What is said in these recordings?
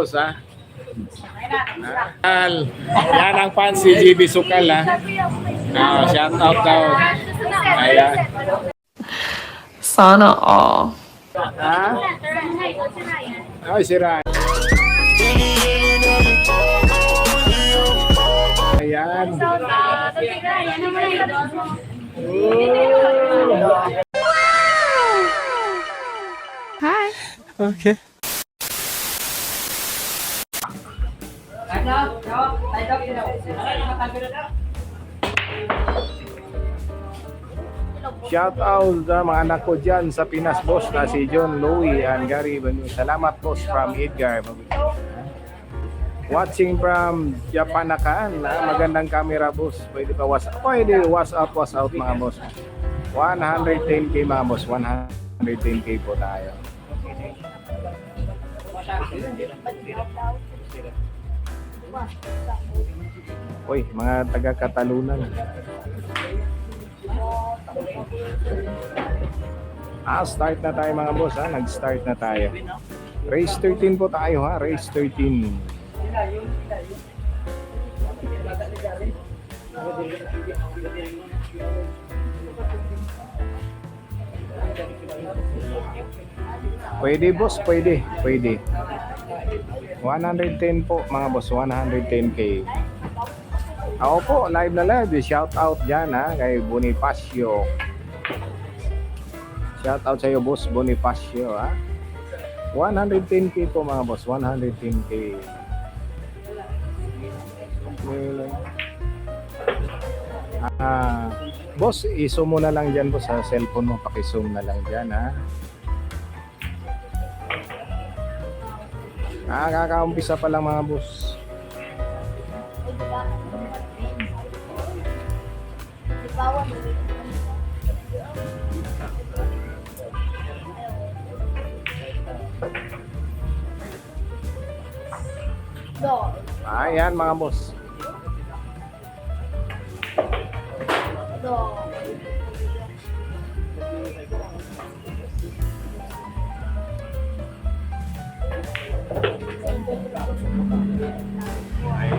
boss ha. Yan ang fan si GB Sukal ha. Shout out daw. Ayan. Sana all. Ha? Ay, si Ryan. Ayan. Hi. Okay. Shout out sa mga anak ko dyan sa Pinas, boss, na si John, Louie, and Gary. Salamat, boss, from Edgar. Watching from Japan na kaan, magandang camera, boss. Pwede pa was out mga boss. 110k mga boss, 110k po tayo. Uy, mga taga-Katalunan. Start na tayo mga boss ha. Nag-start na tayo. Race 13 po tayo ha. Race 13. Pwede boss, pwede. 110 po mga boss, 110k. Ako po, live na live. Shout out dyan ha, kay Bonifacio. Shout out sa iyo boss, Bonifacio ha. 110k po mga boss, 110k. Boss, i-zoom mo na lang dyan boss sa cellphone mo, paki-zoom na lang dyan ha. Kakaumpisa pa lang mga boss. Ayan mga boss.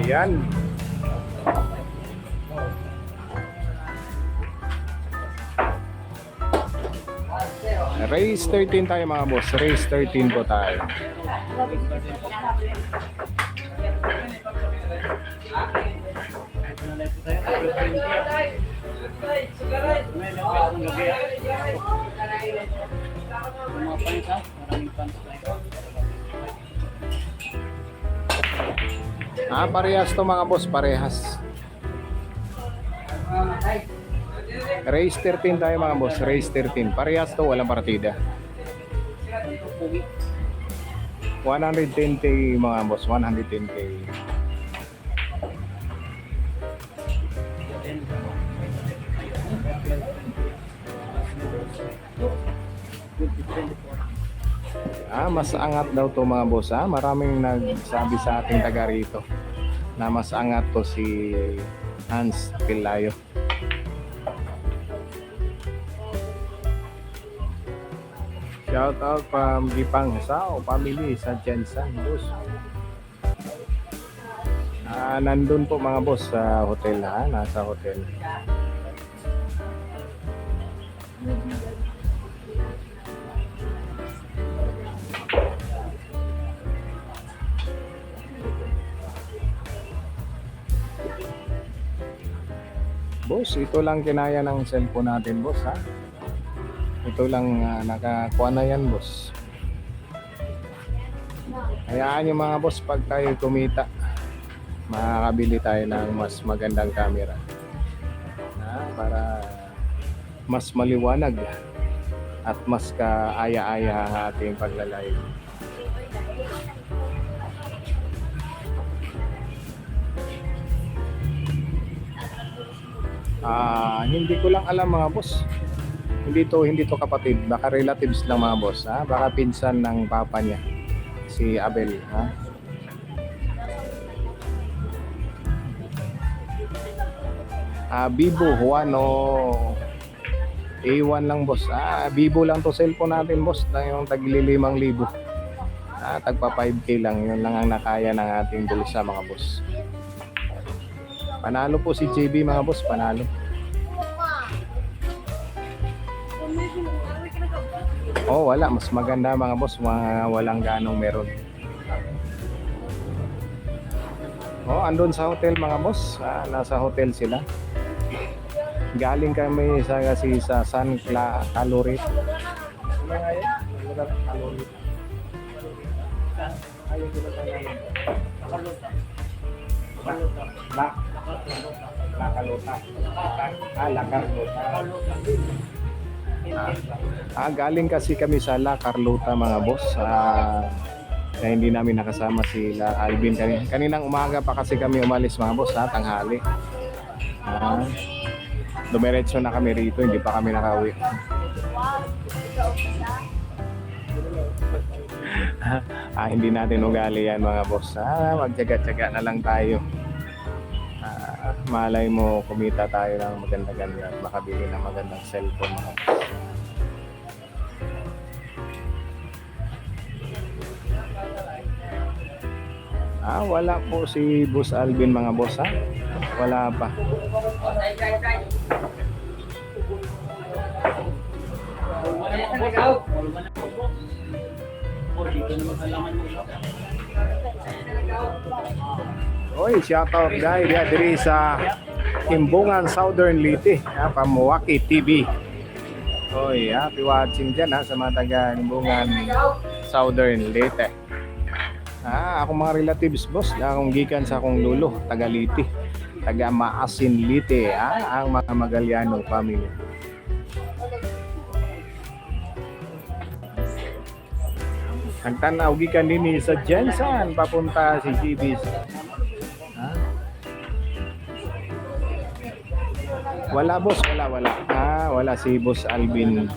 Ayan. Race 13 tayo mga boss. Race 13 po tayo. Parehas to mga boss, parehas. Race 13 tayo mga boss, race 13. Parehas to, walang partida. 110k mga boss, 110k. Mas angat daw to mga boss ha. Maraming nagsabi sa ating taga rito na mas angat to si Hans Pilayo. Shout out from Gipang Sao family sa Jensen boss. Nandun po mga boss sa hotel ha, nasa hotel. Boss, ito lang kinaya ng cellphone natin boss ha. Ito lang nakakuha na yan boss. Hayaan nyo mga boss, pag tayo kumita makakabili tayo ng mas magandang camera para mas maliwanag at mas kaaya-aya ating paglalive. Hindi ko lang alam mga boss. Hindi to kapatid, baka relatives lang mga boss ha? Baka pinsan ng papa niya, si Abel ha. Vivo Juan A1 lang boss. Vivo lang to cellphone natin boss, na yung tagli 5,000. Tagpa 5K lang. Yun lang ang nakaya ng ating bulsa mga boss. Panalo po si JB mga boss. Panalo. Oh, wala. Mas maganda mga boss. Mga walang ganong meron. Oh, andun sa hotel mga boss. Nasa hotel sila. Galing kami sa San Calorit. Ano nga yun? Calorit. Ayun sila sa La Carlota. La Carlota. Galing kasi kami sa La Carlota mga boss. Kaya hindi namin nakasama si Alvin kaninang umaga pa kasi kami umalis mga boss, tanghali. Dumiretso na kami rito, hindi pa kami nakauwi. Hindi natin ugali yan mga boss. Magtyaga-tyaga na lang tayo. Malay mo kumita tayo ng maganda-ganda at makabili ng magandang cellphone mga boss. Wala po si Boss Alvin mga boss Wala pa. Oy, shout out guys diri sa Kimbungan Southern Leyte, Pamuwaki TV. Oy, happy watching dyan sa mga taga Kimbungan Southern Leyte. Ako mga relatives boss, akong gikan sa akong lulo, taga Leyte, taga Maasin Leyte, ang mga Magaliano family. Nagtanaw gikan din sa Jensen, papunta si GB's. Wala boss, wala. Wala si Boss Alvin.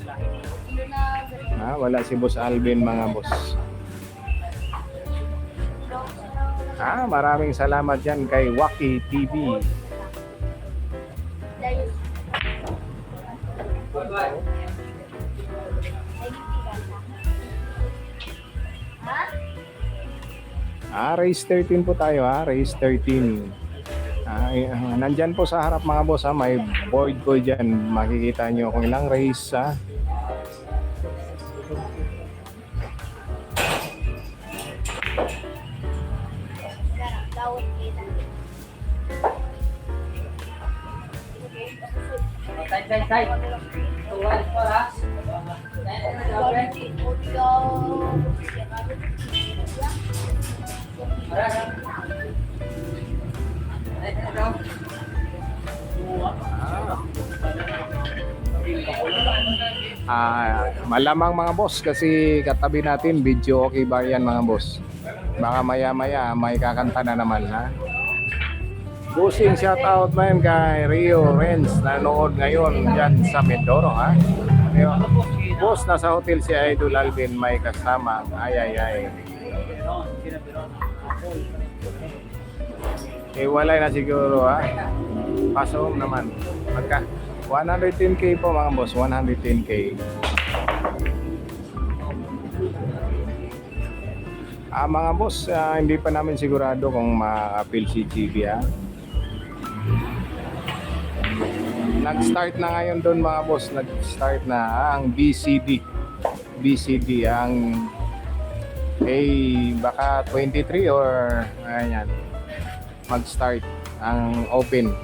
Wala si Boss Alvin mga boss. Maraming salamat dyan kay Waki TV. Race 13 po tayo race 13. Nandyan po sa harap mga boss may board ko dyan. Makikita nyo kung ilang race malamang mga boss kasi katabi natin video okay ba yan mga boss, baka maya may kakanta na naman Bossing shout out man kay Rio Renz nanood ngayon dyan sa Mindoro boss, nasa hotel si Idol Alvin, may kasama ay walay na siguro paso naman magka 110k po mga boss, 110k. Mga boss, hindi pa namin sigurado kung ma-appeal si GB Nag-start na ngayon doon mga boss, nag-start na ang BCD ang baka 23 or ayan mag-start ang open.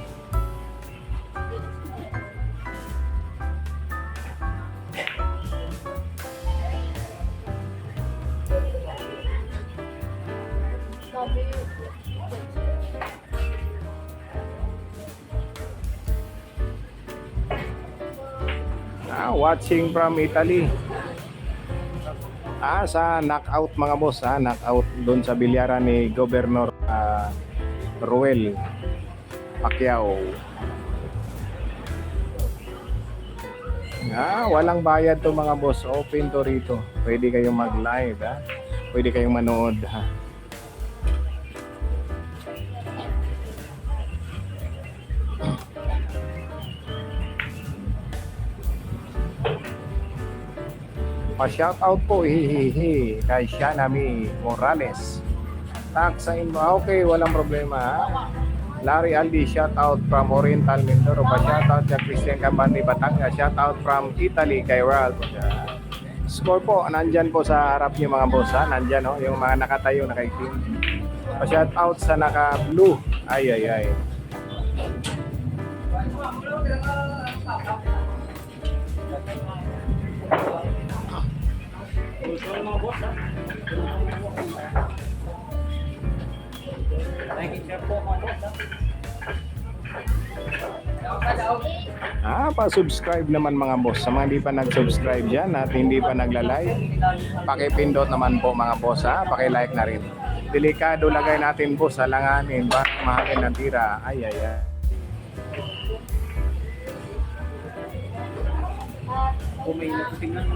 Watching from Italy. Sa knockout mga boss, knockout doon sa bilyaran ni Governor Ruel Pacquiao. Walang bayad to mga boss, open to rito. Pwede kayong mag-live, pwede kayong manood. Pa-shoutout po, hihihi, kay Shanami Morales. Taksain mo. Okay, walang problema. Ha? Larry Aldi, shoutout from Oriental Mindoro. Pa-shoutout kay Christian Cambani Batangas. Shoutout from Italy kay Ralph. Score po, nandyan po sa harap niyo mga boss. Ha? Nandyan, oh, yung mga nakatayo, nakaitim. Pa-shoutout sa naka-blue. Ay, ay, ay. Pa-subscribe naman mga boss. Sa mga hindi pa nag-subscribe dyan at hindi pa nagla-like, pakipindot naman po mga boss, ha. Paki-like na rin. Delikado lagay natin boss, alanganin, bakit mahalin ng tira. Ay, ay, ay. May nakutingnan.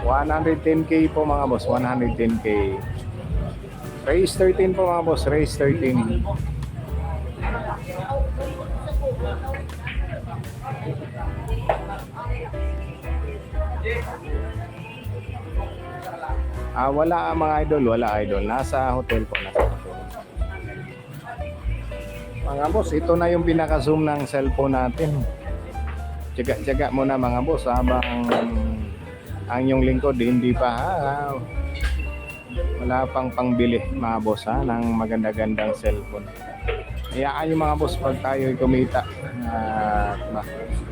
110k po mga boss, 110k. Race 13 po mga boss, race 13. Wala mga idol, wala idol. Nasa hotel po, nasa hotel. Mga boss, ito na yung pinaka-zoom ng cellphone natin. Tsaga-tsaga mo na mga boss habang ang yung lingkod hindi pa, ha? Wala pang pangbili mga boss, ha, ng maganda-gandang cellphone. Hayaan yung mga boss pag tayo kumita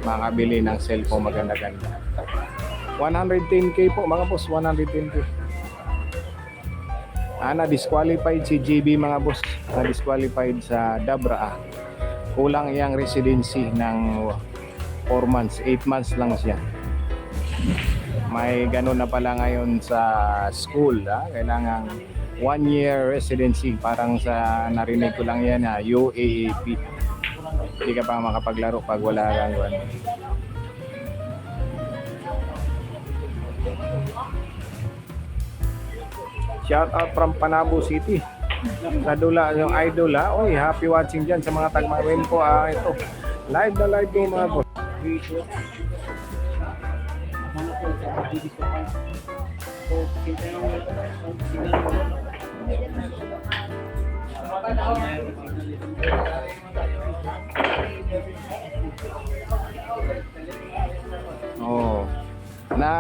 makabili ng cellphone maganda-ganda. 110k po mga boss, 110k. Na-disqualified si GB mga boss. Na-disqualified sa Dabra. Kulang iyang residency ng 4 months, 8 months lang siya. May ganun na pala ngayon sa school, ha? Kailangan 1 year residency. Parang sa narinig ko lang yan, ha? UAAP. Hindi ka pa makapaglaro pag wala kang ano. Shout out from Panabo City. Nadula yung idol, ha. Oy, happy watching dyan sa mga tagmarin po, ha. Ito. Live na live po mga boss. Oh.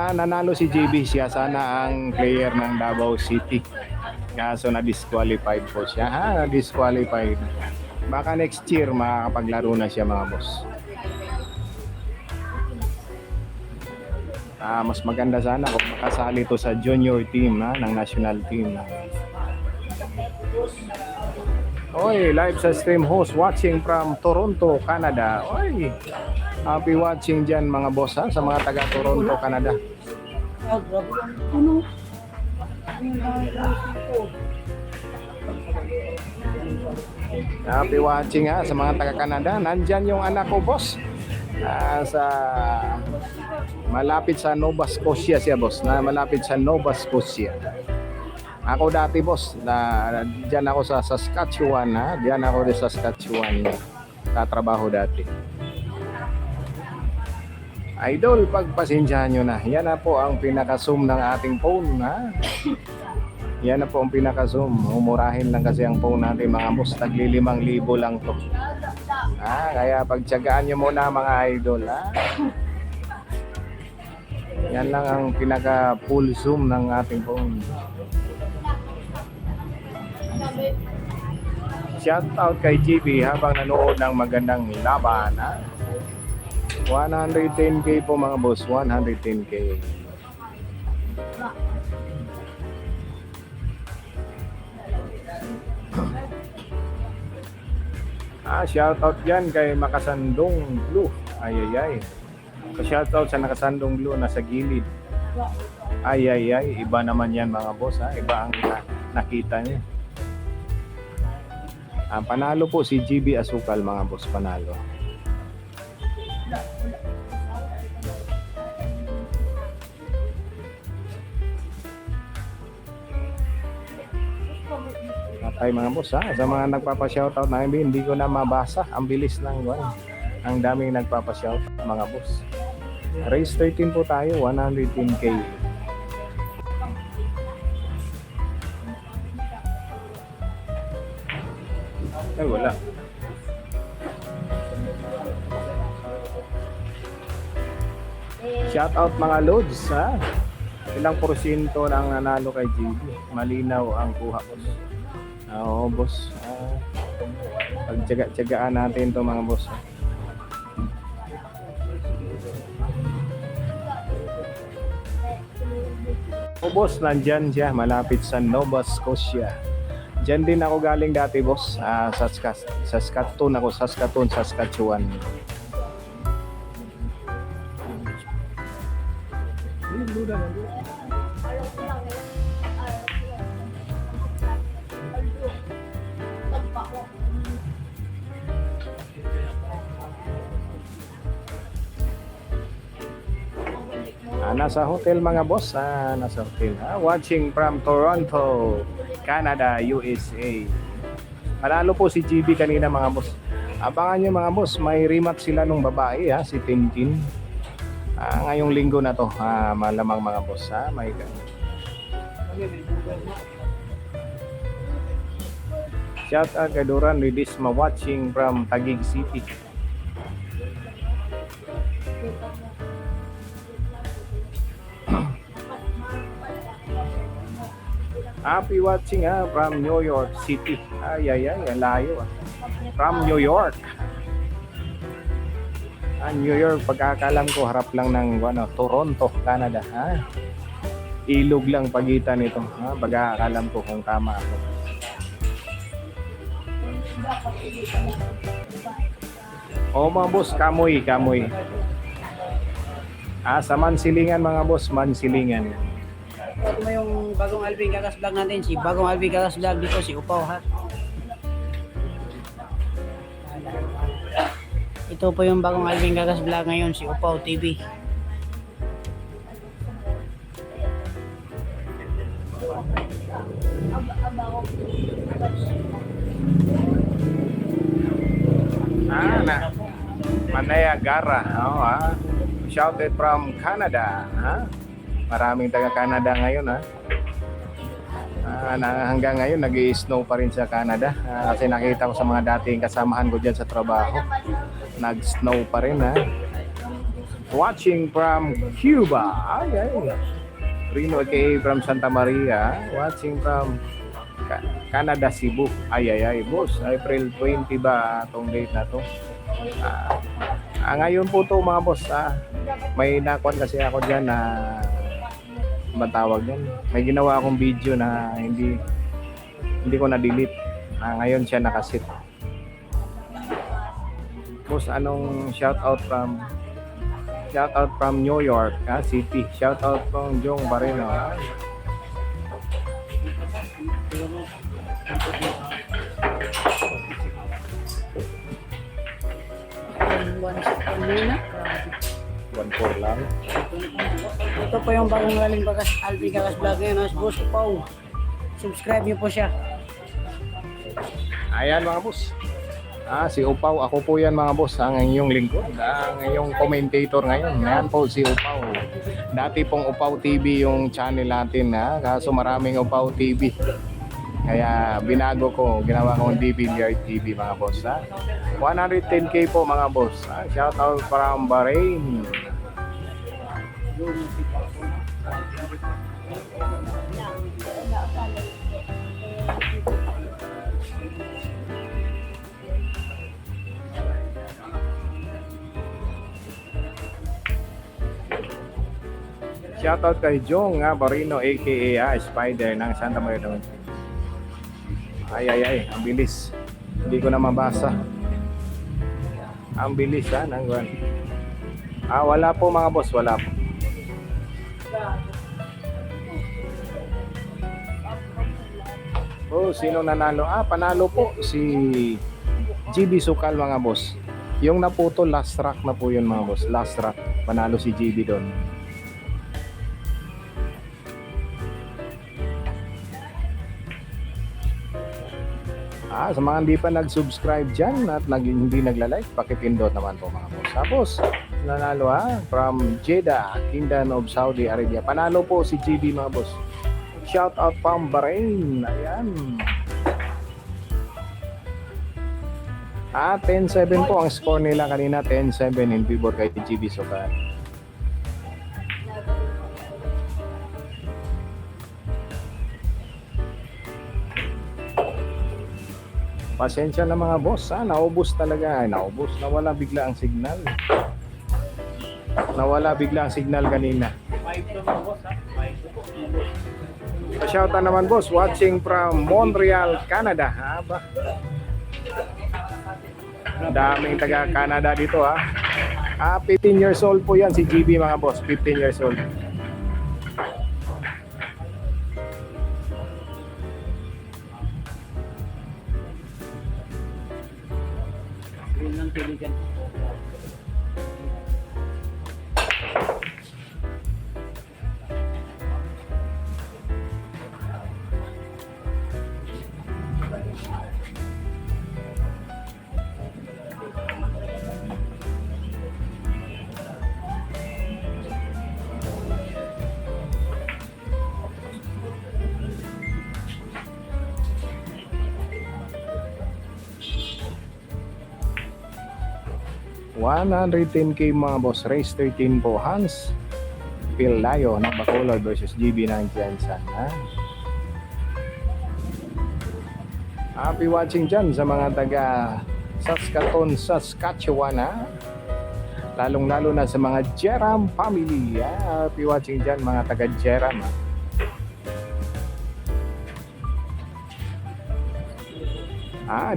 Nanalo si JB, siya sana ang player ng Davao City. Kaso na-disqualified po siya. Na-disqualified. Baka next year makakapaglaro na siya mga boss. Mas maganda sana kung makasali to sa junior team, ha, ng national team. Oy, live sa stream host watching from Toronto, Canada. Oy, happy watching dyan mga boss, ha, sa mga taga Toronto, Canada. Happy watching, ha, sa mga taga Canada. Nandyan yung anak ko boss. Sa malapit sa Nova Scotia siya boss, na malapit sa Nova Scotia. Ako dati boss, diyan ako sa Saskatchewan, ha. Diyan ako sa Saskatchewan tatrabaho dati. Idol, pagpasensyahan nyo na. Yan na po ang pinaka-zoom ng ating phone, ha. Yan na po ang pinaka-zoom. Umurahin lang kasi ang phone natin mga boss. Tagli 5,000 lang to. Kaya pagtiyagaan nyo muna mga idol, ha. Yan lang ang pinaka-full zoom ng ating phone. Shout out kay GB habang nanood ng magandang laban, ha. 110k po mga boss, 110k. Shout out dyan kay Makasandong Blue. Ay ay ay. Shout out sa Nakasandong Blue na sa gilid. Ay ay ay, iba naman yan mga boss, ha. Iba ang nakita niyo. Panalo po si GB Asukal mga boss, panalo. Ay mga boss, ha, sa mga nagpapa-shoutout na hindi ko na mabasa, ang bilis lang gawin. Ang daming nagpapa-shoutout mga boss. Race 13 po tayo, 110k. Ay, wala. Shout out mga Lods, ha? Ilang porsyento na ang nanalo kay GB? Malinaw ang kuha, boss. Oo, boss. Pagtyaga-tyagaan natin to mga boss. O boss, nandyan siya, malapit sa Nova Scotia. Diyan din ako galing dati, boss. Saskatoon ako, Saskatchewan. Nasa hotel mga boss, nasa hotel. Watching from Toronto, Canada, USA. Panalo po si GB kanina mga boss. Abangan nyo mga boss, may rematch sila nung babae, si Tintin. Ngayong linggo na to, malamang mga boss. May shout out kay Duran Ridisma watching from Taguig City. Happy watching from New York City. Ay, layo. From New York. New York, pagkakalam ko, harap lang ng Toronto, Canada. Ilog lang pagitan nito. Pagkakalam ko kung tama ako. Mga boss, kamoy. Sa Mansilingan mga boss, Mansilingan. Ito mo yung bagong Alvin Gagas Vlog natin. Si bagong Alvin Gagas Vlog dito, si Upaw, ha? Ito po yung bagong Alvin Gagas Vlog ngayon, si Upaw TV. Manaya Gara. Shouted from Canada. Maraming taga-Canada ngayon, hanggang ngayon nag-i-snow pa rin sa Canada. Kasi nakita ko sa mga dating kasamahan ko dyan sa trabaho, nag-snow pa rin. Watching from Cuba. Rino aka from Santa Maria. Watching from Canada, Cebu. Boss, April 20 ba itong date na to? Ngayon po to mga boss, may nakuan kasi ako dyan na matawag yan. May ginawa akong video na hindi ko na-delete. Ngayon siya nakasit. Boss, anong shout out from New York City. Shout out from Jong Barino. One for lang. Ito po yung bagong Alvin Gagas Vlog ngayon, boss Upaw. Subscribe niyo po siya. Ayan mga boss. Si Upaw, ako po yan mga boss, ang inyong lingkod, ang inyong commentator ngayon. Ayan po si Upaw. Dati pong Upaw TV yung channel natin, kaso maraming Upaw TV. Kaya binago ko, ginawa kong DBR TV mga boss. 110k po mga boss. Shout out from Bahrain. Shoutout kay Jong Barino aka Spider ng Santa Maria. Ang bilis. Hindi ko na mabasa. Ang bilis ng wala po mga boss, wala po. Sino nanalo? Panalo po si GB Sukal mga boss. Yung naputol last track na po yun mga boss. Last track. Panalo si GB doon. Sa mga hindi pa nag-subscribe dyan at hindi nagla-like, pakipindot naman po mga boss. Tapos, nanalo from Jeddah, Kingdom of Saudi Arabia. Panalo po si GB mga boss. Shout out from Bahrain. Ayan. 10-7 po ang score nila kanina. 10-7 in favor kay GB Sukat. Pasensya na mga boss, naubos talaga. Ay, naubos. Nawala bigla ang signal. Nawala bigla ang signal kanina. Shoutout naman boss, watching from Montreal, Canada. Ba? Daming taga Canada dito 15 years old po yan si GB mga boss, 15 years old. Yun lang tiligan. $110K mga boss, race 13 po. Hans Pilayo ng Bacolod versus GB ng Jensen. Happy watching dyan sa mga taga Saskatoon, Saskatchewan lalong lalo na sa mga Jeram family. Happy watching dyan mga taga Jeram.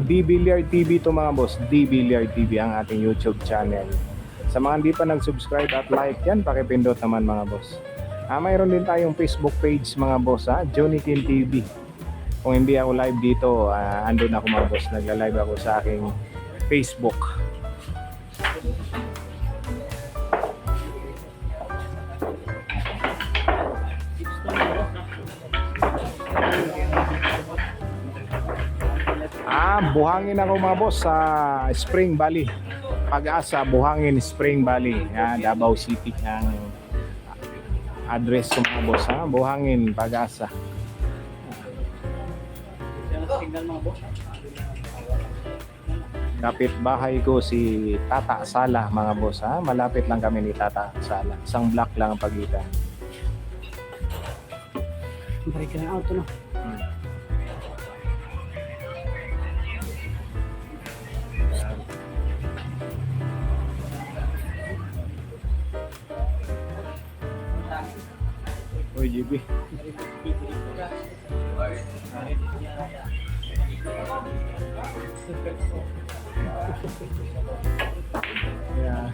D Billiard TV to mga boss. D Billiard TV ang ating YouTube channel. Sa mga hindi pa nag-subscribe at like yan, pakipindot naman mga boss. Mayroon din tayong Facebook page mga boss, Jonikin TV. Kung hindi ako live dito, andun ako mga boss. Nagla-live ako sa aking Facebook. Buhangin ako mga boss sa Spring Valley. Pag-asa, Buhangin, Spring Valley. Davao City ang address ko mga boss. Buhangin, Pag-asa. Kapit bahay ko si Tata Sala mga boss. Malapit lang kami ni Tata Sala. Isang block lang ang pagitan. Balik ka ng auto, no? Uy, GB. Yeah.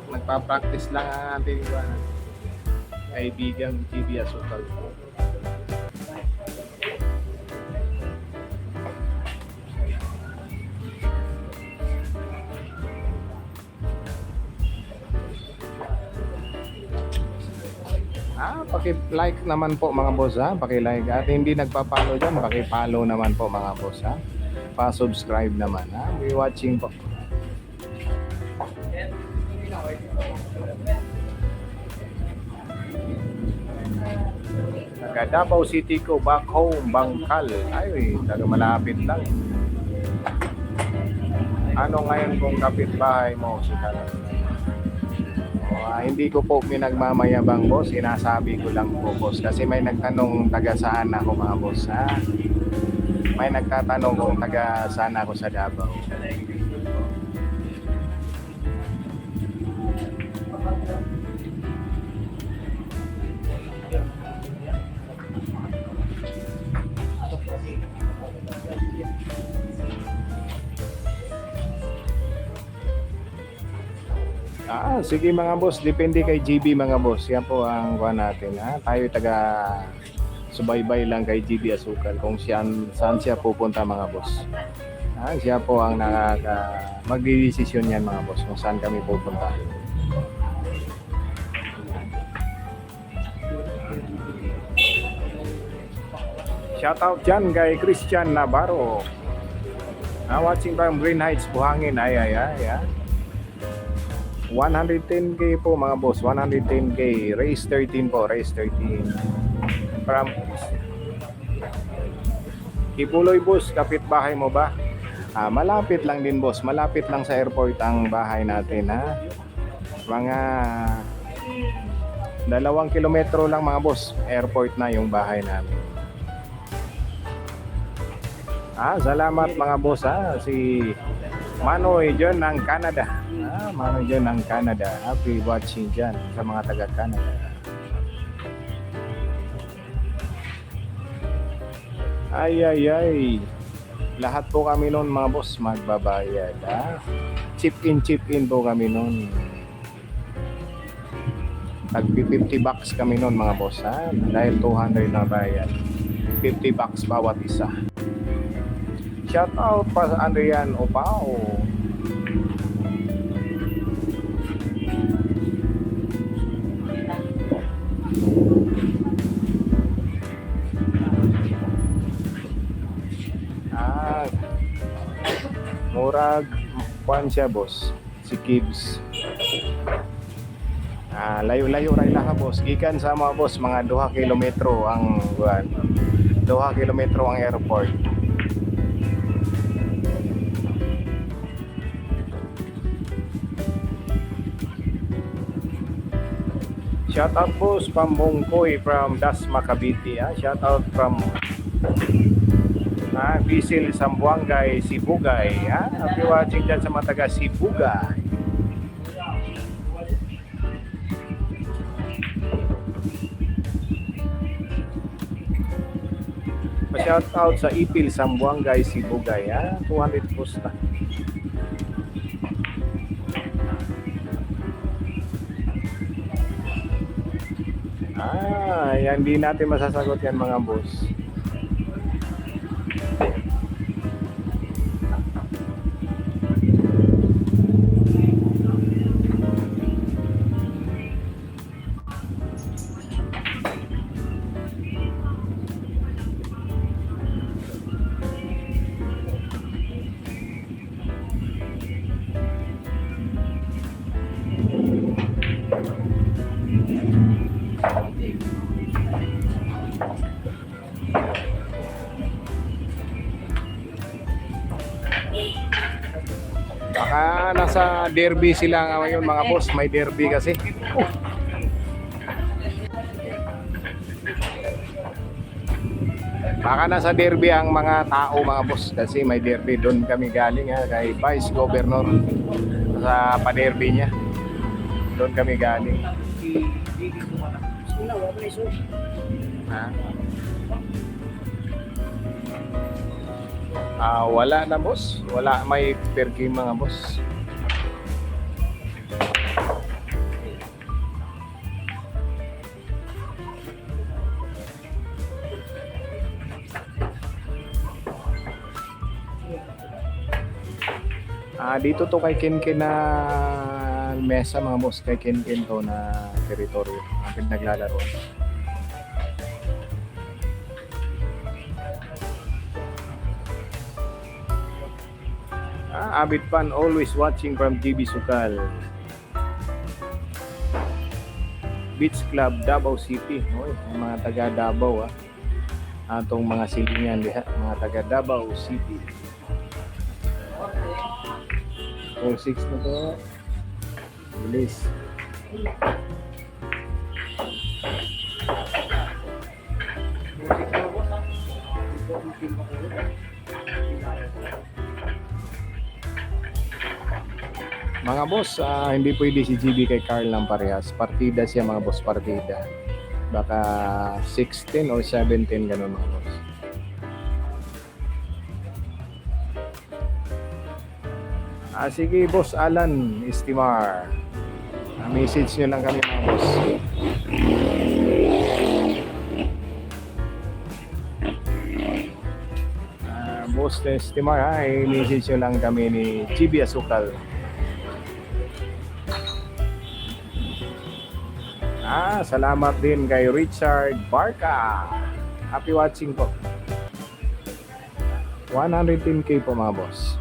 Nagpa-practice lang ang ating kaibigang GB Asukal. Paki-like naman po mga boss paki-like at hindi nagpa-follow diyan, paki-follow naman po mga boss pa-subscribe naman Be watching po. Taga Davao City ko, back home, Bangkal. Ay, taga malapit lang. Ano ngayon kung kapitbahay mo si Tata? Hindi ko po pinagmamayabang boss, sinasabi ko lang po boss kasi may nagtanong taga saan ako mga boss may nagtatanong kung taga saan ako sa Davao. Sige mga boss, depende kay GB mga boss. Yan po ang kuha natin. Tayo taga subaybay lang kay GB Asukal kung saan siya pupunta mga boss. Siya po ang magdidesisyon yan mga boss kung saan kami pupunta. Shoutout dyan kay Christian Navarro. Watching from Green Heights, Buhangin. Ay. 110k po mga boss, 110k. Race 13 po, race 13. From Ipuloy boss, kapitbahay mo ba? Malapit lang din boss, malapit lang sa airport ang bahay natin ha. Mga 2 kilometro lang mga boss, airport na yung bahay namin. Salamat mga boss ha, si Manoy John ng Canada. Manoy John ng Canada. Happy watching dyan sa mga taga Canada. Ay. Lahat po kami noon mga boss magbabayad ha. Chip in po kami noon. Tag 50 bucks kami noon mga boss ha. Dahil 200 na bayad. 50 bucks bawat isa. Shout out pa sa Andrian Opao. Murag kuan siya boss, si Kibbs. Layo-layo ray lang ha boss. Gikan sa mga boss mga 2 kilometro ang 2 kilometro ang airport. Shout out boss Pambongkoy from Dasma Cavite. Shout out from Bisil Sambuangay, Sibugay. Happy watching dyan sa mga taga Sibugay. Pa-shout out sa Ipil Sambuangay, Sibugay. 200 post na. Yan di natin masasagot yan mga boss. Baka nasa derby sila ngayon mga boss, may derby kasi. Baka nasa derby ang mga tao mga boss kasi may derby. Doon kami galing kay Vice Governor sa pa-derby niya. Doon kami galing. Wala na boss. Wala, may per game mga boss. Dito to kay Kinkin na mesa mga boss. Kay Kinkin to na teritoryo ang pinaglalaro. Avid fan always watching from GB Sukal. Beach Club Davao City. Mga taga Davao atong mga silingan diha, mga taga Davao City. 46 na to. Bilis. Mga boss, hindi pwede si GB kay Carl ng parehas. Partida siya mga boss, partida. Baka 16 or 17 ganun mga boss. Sige boss Alan Estimar. Message nyo lang kami mga boss. Boss Estimar message nyo lang kami ni GB Asukal. Salamat din kay Richard Barca. Happy watching po. 110k po mga boss.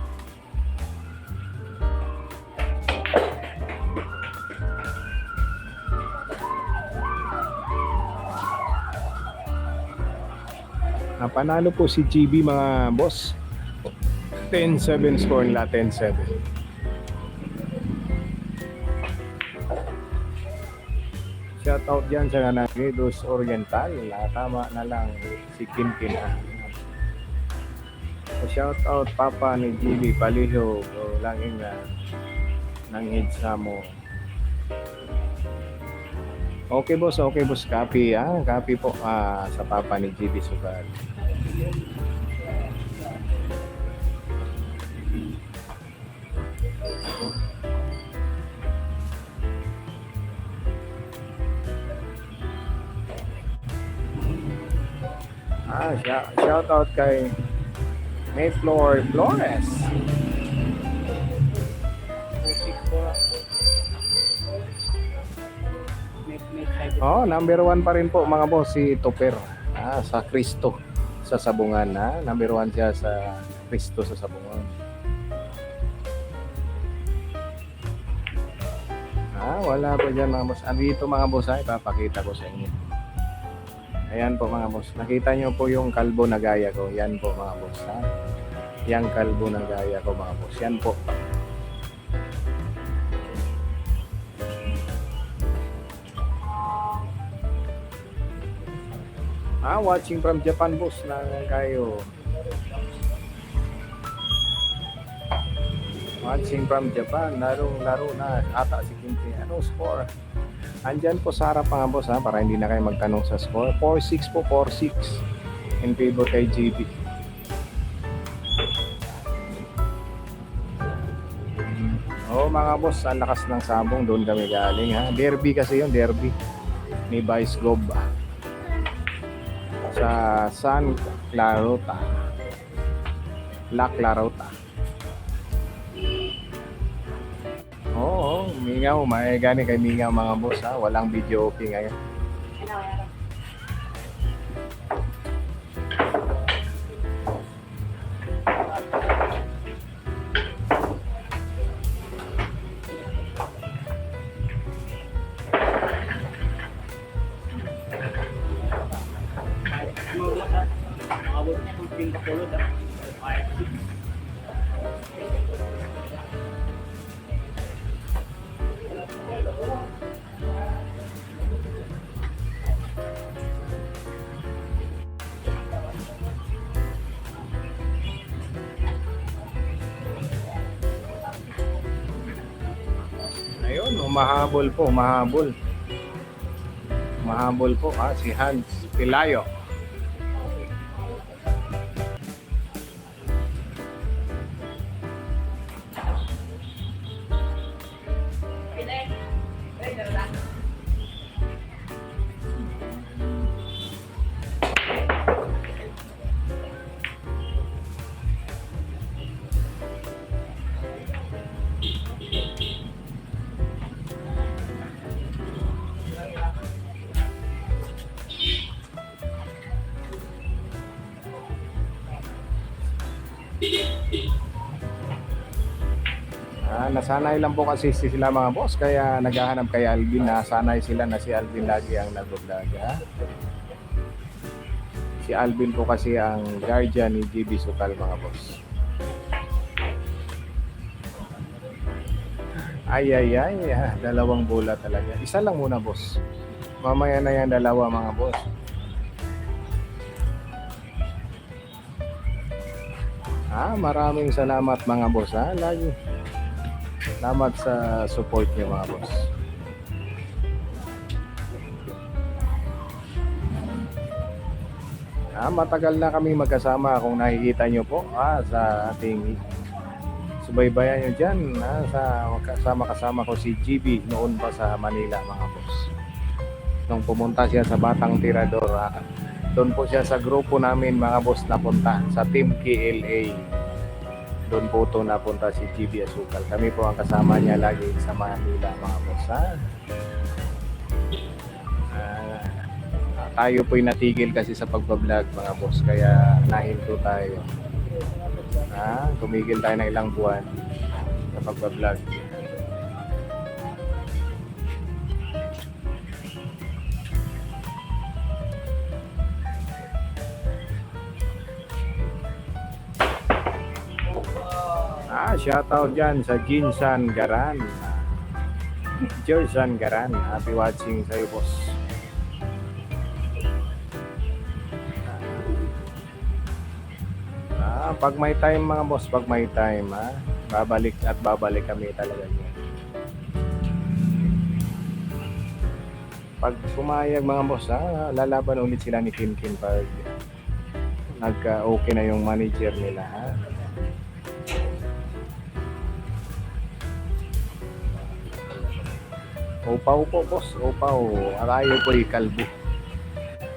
Panalo po si GB mga boss. 10-7 score nila, 10-7. Shoutout dyan sa Nanagridos Oriental. Tama na lang si Kinkin. Shoutout Papa ni GB Paliho. Laging nang hits mo. Okay boss, copy copy po sa Papa ni GB Sugal. Shout out kay Mayflower Flores. Number 1 pa rin po mga boss si Topper sa Cristo sa Sabungan. Number 1 siya sa Cristo sa Sabungan. Wala po dyan mga boss. Andito mga boss, ipapakita ko sa inyo. Ayan po mga boss. Nakita nyo po yung kalbo na gaya ko. Yan po mga boss. Yang kalbo na gaya ko mga boss. Yan po. Watching from Japan boss na kayo. Watching from Japan. Laro na ata si Kinti. Anong score? Andyan po sa harap mga boss para hindi na kayo magtanong sa score. 4-6 po, 4-6 in favor kay GB. Mga boss, ang lakas ng sabong, doon kami galing Derby kasi yun, derby ni Vice Gob sa San Clarota, La Clarota. Mingaw, may gani kay mingaw mga boss walang video okay ngayon. Ayun, mahabol po, mahabol. Mahabol po si Hans Pilayo. Nasanay lang po kasi sila mga boss, kaya naghahanap kay Alvin. Nasanay sila na si Alvin lagi ang nag-vlog. Si Alvin po kasi ang guardian ni GB Sukal mga boss. Ay, dalawang bola talaga. Isa lang muna boss. Mamaya na yan dalawa mga boss. Maraming salamat mga boss lagi. Salamat sa support niyo mga boss. Matagal na kami magkasama kung nakikita nyo po sa ating subaybayan nyo dyan sa kasama ko si GB noon pa sa Manila mga boss. Nung pumunta siya sa Batang Tirador, doon po siya sa grupo namin mga boss napunta sa Team KLA. Doon po ito napunta si GB Asukal. Kami po ang kasama niya lagi sa Manila mga boss. Tayo po'y natigil kasi sa pagbablog mga boss, kaya nahinto tayo. Tumigil tayo ng ilang buwan sa pagbablog. Shoutout dyan sa Jinsan Garan. Jersan Garan. Happy watching sa'yo, boss. Pag may time mga boss, pag may time, babalik at babalik kami talaga niya. Pag pumayag mga boss, lalaban ulit sila ni Kinkin pag nagka-okay na yung manager nila. Upaw po boss, upaw. Arayo po kalbo.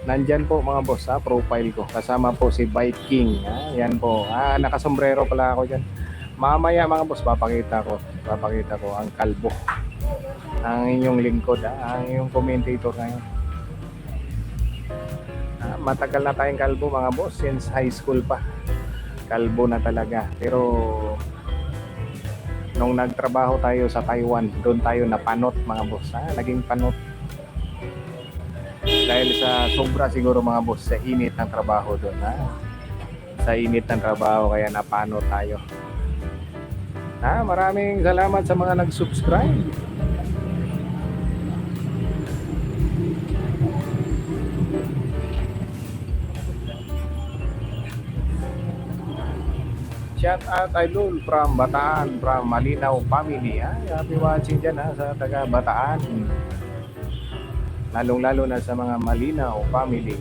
Nandyan po mga boss profile ko. Kasama po si Viking. Yan po. Nakasombrero pala ako dyan. Mamaya mga boss, papakita ko ang kalbo. Ang inyong lingkod, ang inyong commentator ngayon. Matagal na tayong kalbo mga boss, since high school pa. Kalbo na talaga. Pero nung nagtrabaho tayo sa Taiwan, doon tayo napanot mga boss. Naging panot. Dahil sa sobra siguro mga boss, sa init ng trabaho doon. Sa init ng trabaho, kaya napanot tayo. Maraming salamat sa mga nag-subscribe. Shout out idol from Bataan, from Malinaw family. Happy watching dyan sa taga Bataan. Lalong-lalo na sa mga Malinaw family.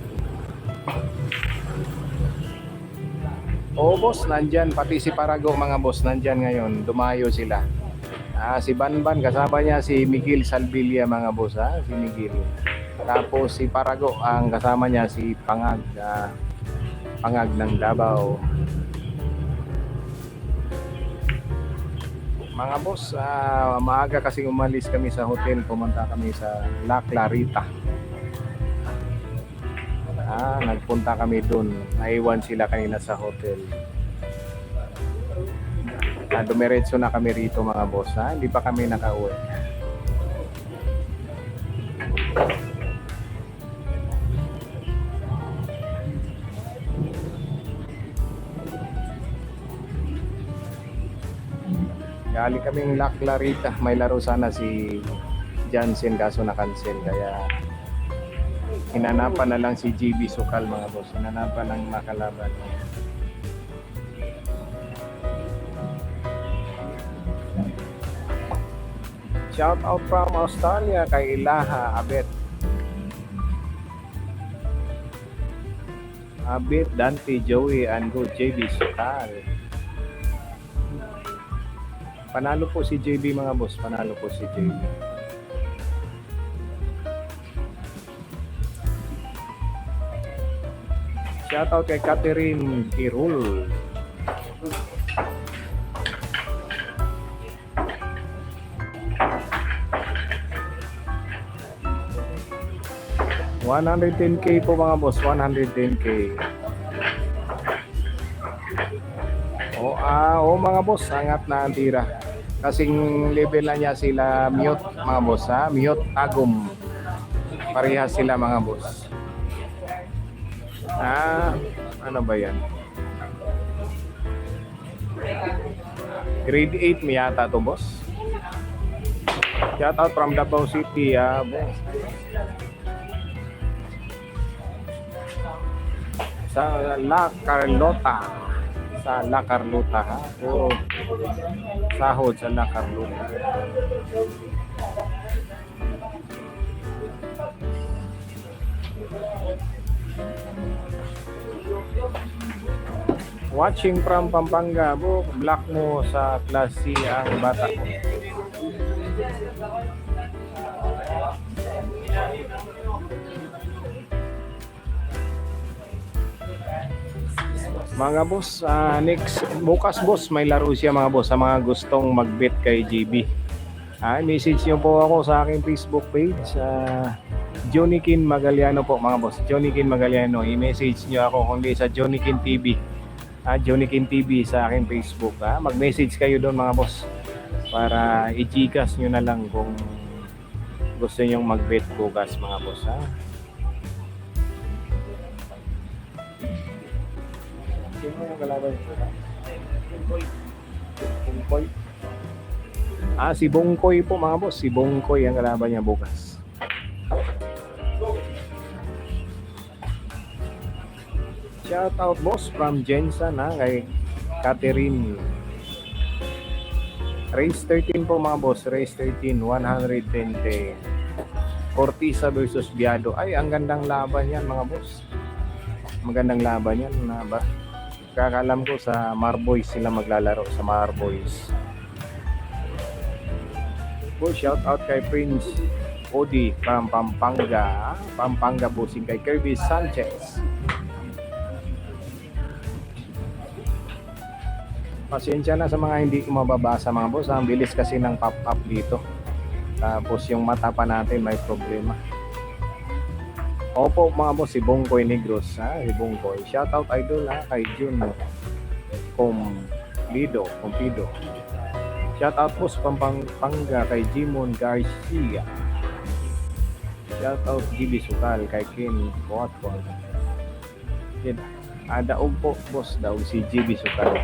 Boss, nandyan. Pati si Parago mga boss, nandyan ngayon. Dumayo sila. Si Banban, kasama niya si Miguel Salvilla mga boss. Si Miguel. Tapos si Parago, ang kasama niya si Pangag. Pangag ng Davao. Mga boss, maaga kasing umalis kami sa hotel, pumunta kami sa La Clarita. Nagpunta kami doon, naiwan sila kanina sa hotel. Dumiretso na kami rito mga boss, hindi pa kami nakauwi. Gali kaming La Clarita. May laro sana si Jansen kaso na-cancel. Kaya hinanapan na lang si GB Sukal mga boss. Hinanapan ng makalaban. Shout out from Australia kay Ilaha Abet. Abet, Dante, Joey, and go JB Sukal. Panalo po si JB mga boss, panalo po si JB. Shoutout kay Catherine Irul. $110K po mga boss, 110K. Mga boss, angat na ang tira. Kasing level na niya sila mute mga boss, mute agum. Parehas sila mga boss. Ano ba yan? Grade 8 may yata to boss. Shout out from Davao City boss. Sa La Carlota. Sa La Carlota Puro sahod sa La Carlota. Watching from Pampanga, black mo sa klase ang bata mo. Mga boss, next bukas boss may laro siya mga boss sa mga gustong mag-bet kay JB. Message niyo po ako sa aking Facebook page, Jonikin Magaliano po mga boss. Jonikin Magaliano, i-message niyo ako kundi sa Jonikin TV. Jonikin TV sa aking Facebook. Mag-message kayo doon mga boss para i-gcash niyo na lang kung gusto niyo mag-bet bukas mga boss. Sino yung kalaban? Bungkoy. Si Bungkoy po mga boss. Si Bungkoy ang kalaban niya bukas. Shout out boss from Jensen kay Catherine. Race 13 po mga boss. Race 13, 110K. Cortisa versus Biado. Ay, ang gandang laban yan mga boss. Magandang laban yan na ba? Kakalam ko sa Marboys sila maglalaro sa Marboys. Shout out kay Prince Odi from Pampanga. Pampanga bossing kay Kirby Sanchez. Pasensya na sa mga hindi ko mababasa mga boss. Ang bilis kasi ng pop-up dito. Tapos yung mata pa natin may problema. Opo mga boss, si Bongkoy Negros. Si Bongkoy. Shout out idol kay Jun Compido. Shout out boss Pampanga kay Jimon Garcia. Shout out GB Sukal kay Ken Coatcon. Daog po boss, daog si GB Sukal.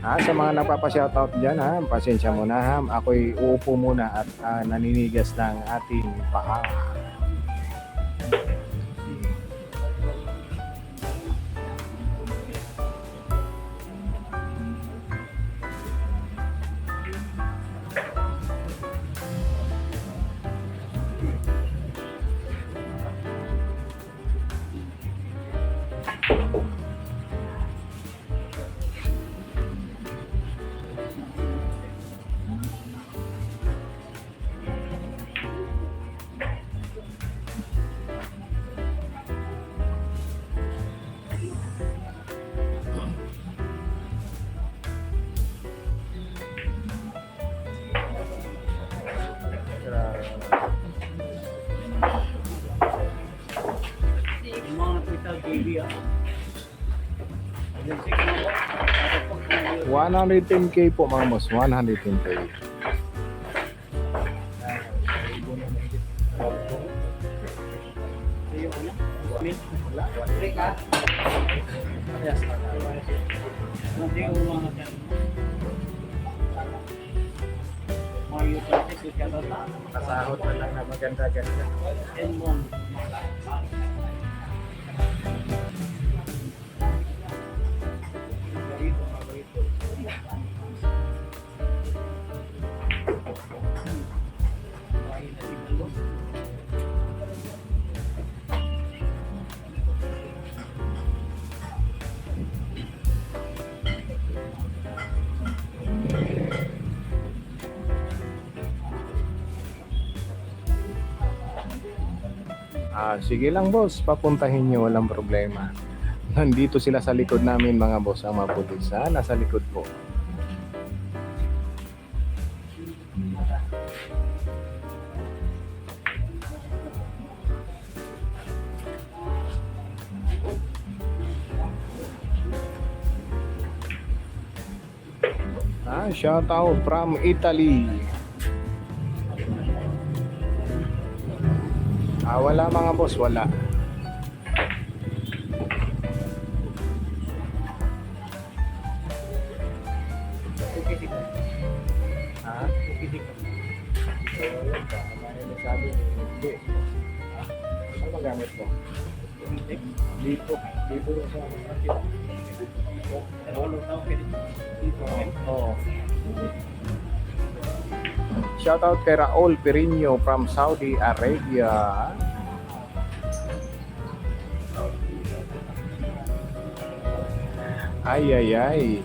Sa mga nagpapa-shoutout dyan pasensya muna ako'y uupo muna at naninigas ng ating paa. Yung mga nakita JB 110K po mga boss, 110K. Pasahod na lang na maganda-ganda. Sige lang boss, papuntahin nyo, walang problema. Nandito sila sa likod namin mga boss, ang mga pulis. Nasa likod po. Shout out from Italy. Wala mga boss, wala. Ano magamit mo? Dito sa Shout out kay Raul Perino from Saudi Arabia. Ay.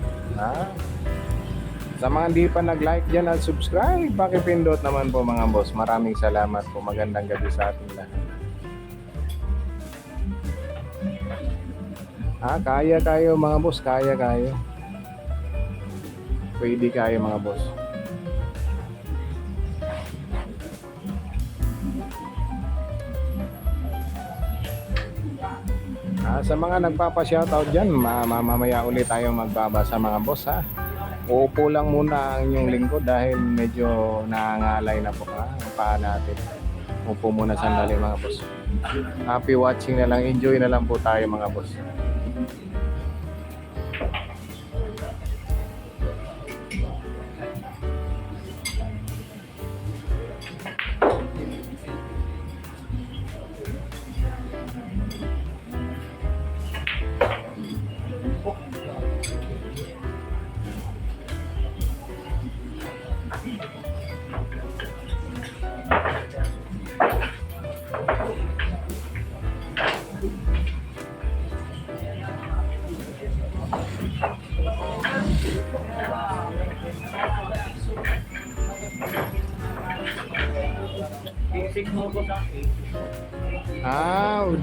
Sa mga hindi pa nag-like dyan at subscribe, pakipindot naman po mga boss. Maraming salamat po. Magandang gabi sa ating lahat. Kaya kayo mga boss. Kaya kayo. Pwede kayo mga boss. Sa mga nagpapa-shoutout dyan, mamaya ulit tayong magbabasa mga boss Uupo lang muna ang inyong lingkod dahil medyo nangangalay na po ang paa natin. Upo muna sandali mga boss. Happy watching na lang, enjoy na lang po tayo mga boss.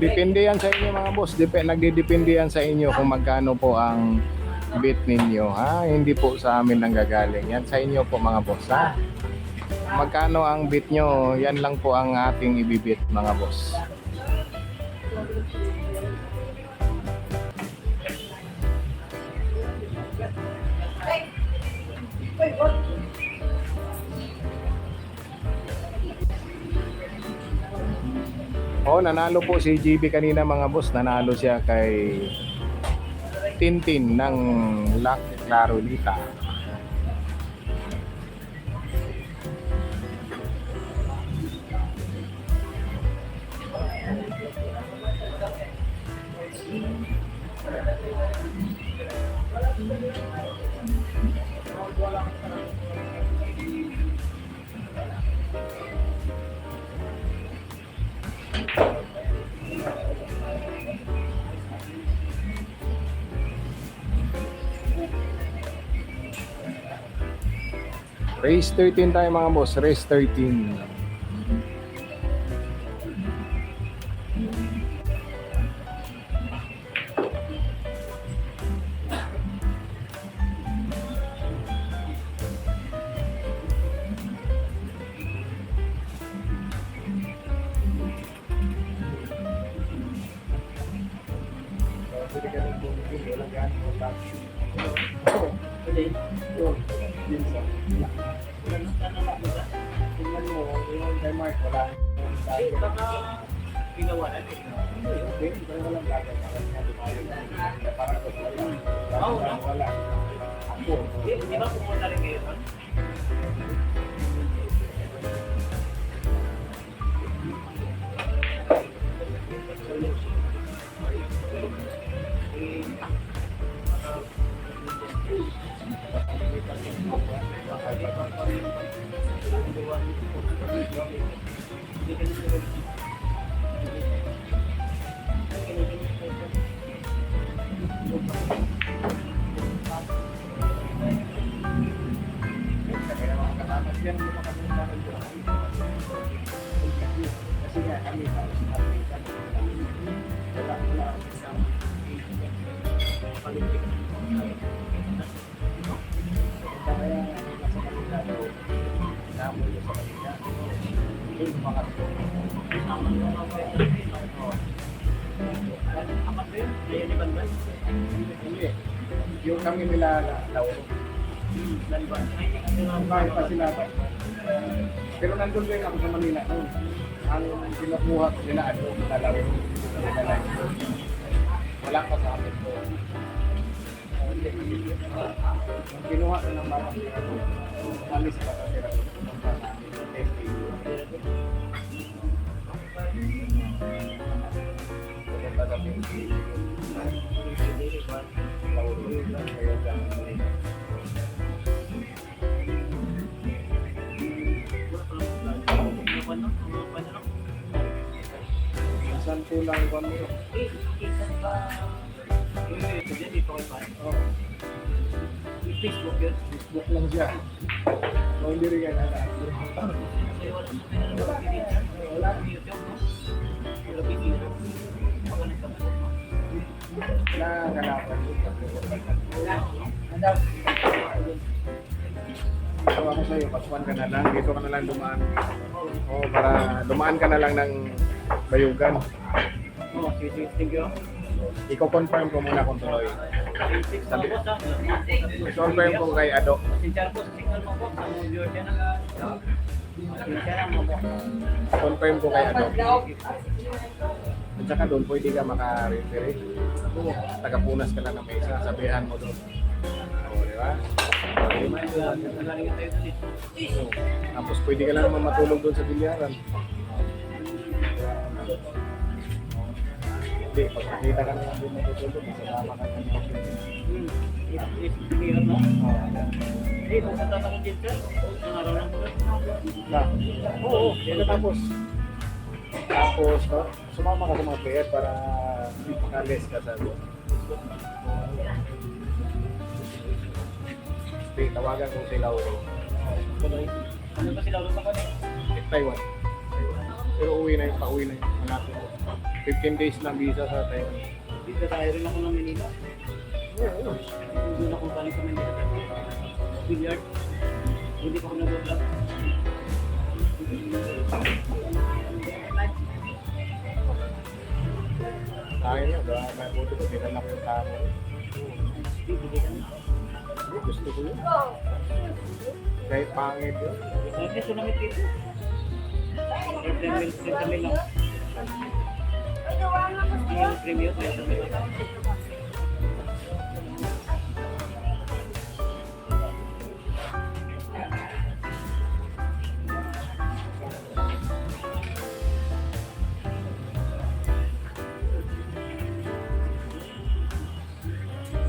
Depende yan sa inyo mga boss. Nagdidepende yan sa inyo kung magkano po ang bit ninyo. Hindi po sa amin nanggagaling. Yan sa inyo po mga boss. Magkano ang bit nyo, yan lang po ang ating ibibit mga boss. Nanalo po si GB kanina mga boss. Nanalo siya kay Tintin ng Luck Clarolita. Race 13 tayo mga boss, race 13. Yung kami nila Lauro. Bakit pa sila ba? Pero nandun din ako sa Manila noon. Ang kinukuha ko nila na Lauro. Wala pa sa amin po. Ang kinuha ko ng mga alis pa sa sila. Saan po lang ba mo? Facebook yun? Facebook lang siya. Hindi rin yan. Wala. Ito ako sa'yo, pasukan ka na lang, dito ka na lang dumaan. Para dumaan ka na lang ng Bayugan. Thank you. Iko-confirm ko muna kung tuloy. I-confirm ko kay Ado. Confirm ko kay Ado. At saka doon, pwede ka maka-referee. Tagapunas ka lang ng mesa, sabihan mo doon. O, di ba? Tapos pwede ka lang naman matulog doon sa bilyaran. Hindi, pag nakita ka naman doon matutulog, masasama ka ng Oo, tapos. Tapos, no, sumama ka sa mga player para makalis ka sa doon. Okay, tawagan ko si Lauro. Ano ba sila ulit ako? Taiwan. Pero uwi na yun, pauwi na yun. Malapit. 15 days lang visa sa Taiwan. Dito tayo rin ako ng Manila. Oo. Doon ako galing sa Manila. Billiard. Hindi ko nag-vlog. Kaya niya, may buto ko, dinala ko yung tamo. Gusto ko yun. Kahit pangit yun. Kasi sunamit dito. 10 kami lang. Yung premium ko yung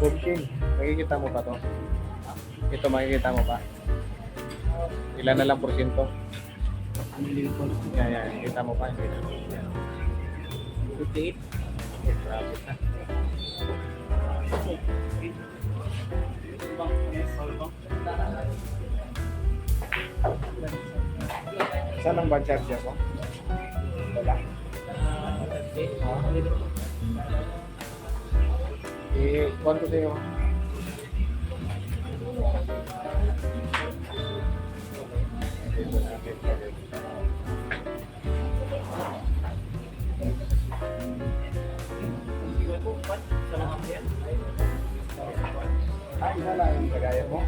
Booking, makikita mo pa to? Ito makikita mo pa? Ilan na lang porsyento? Yan, kita mo pa. Yan. 58. Grabe na. Saan ang bang charge mo? Wala. Kuhan ko sa'yo. Isa lang ang kagaya mo.